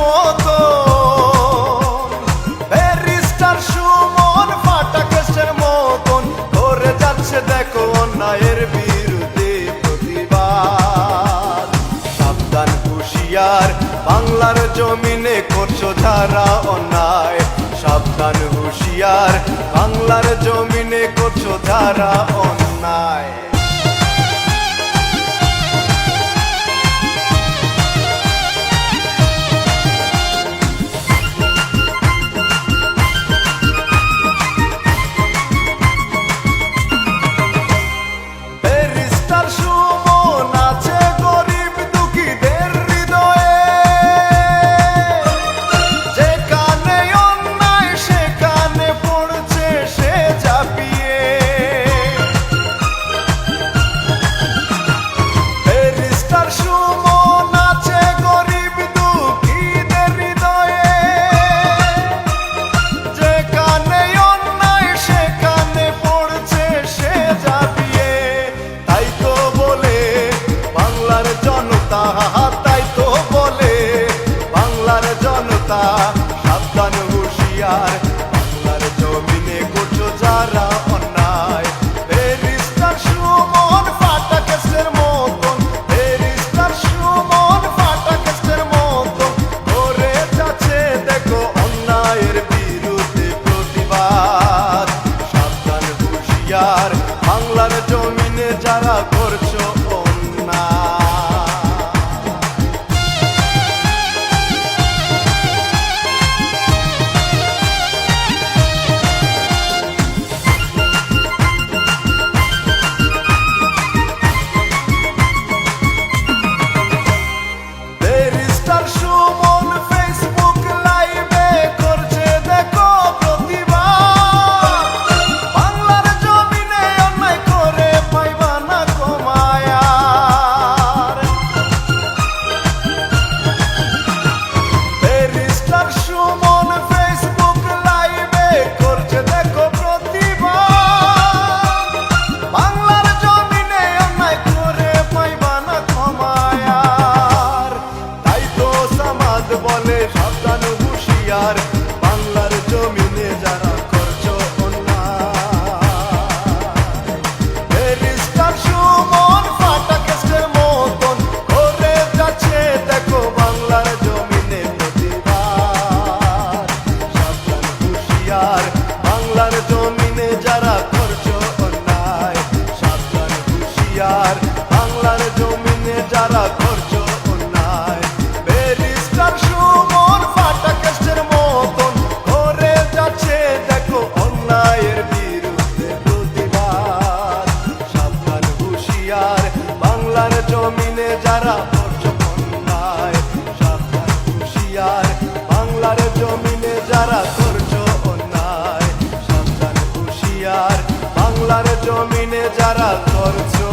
মতো ব্যারিস্টার সুমন ফাটা কেসের মতন করে যাচ্ছে দেখো অন্যায়ের বিরুদ্ধে প্রতিবাদ। সাবধান হুঁশিয়ার বাংলার জমিনে করছো যারা অন্যায়, সাবধান হুঁশিয়ার বাংলার জমিনে করছো যারা অন্যায়। তাই তো বলে বাংলার জনতা, সাবধান হুঁশিয়ার বাংলার জমিনে করছো যারা অন্যায়। ব্যারিস্টার সুমন ফাটা কেসের মতন, ব্যারিস্টার সুমন ফাটা কেসের মতন করে যাচ্ছে দেখো অন্যায়ের বিরুদ্ধে প্রতিবাদ। সাবধান হুঁশিয়ার বাংলার জমিনে যারা করছো অন্যায়। বলে সাবধান হুঁশিয়ার বাংলার জমিনে যারা করছো অন্যায়। ব্যারিস্টার সুমন ফাটা কেসের মতন করে যাচ্ছে দেখো বাংলার জমিনে প্রতিবাদ। সাবধান হুঁশিয়ার বাংলার জমিনে যারা করছো অন্যায়, সাবধান হুঁশিয়ার বাংলার জমিনে যারা করছো অন্যায়। সুমন ফাটা কেসের মতন করে যাচ্ছে দেখো অন্যায়ের বিরুদ্ধে প্রতিবাদ। সাবধান হুঁশিয়ার বাংলার জমিনে যারা করছো অন্যায়, সাবধান হুঁশিয়ার বাংলার জমিনে যারা করছো অন্যায়, সাবধান হুঁশিয়ার বাংলার জমিনে যারা করছো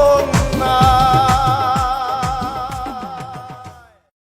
অন্যায়।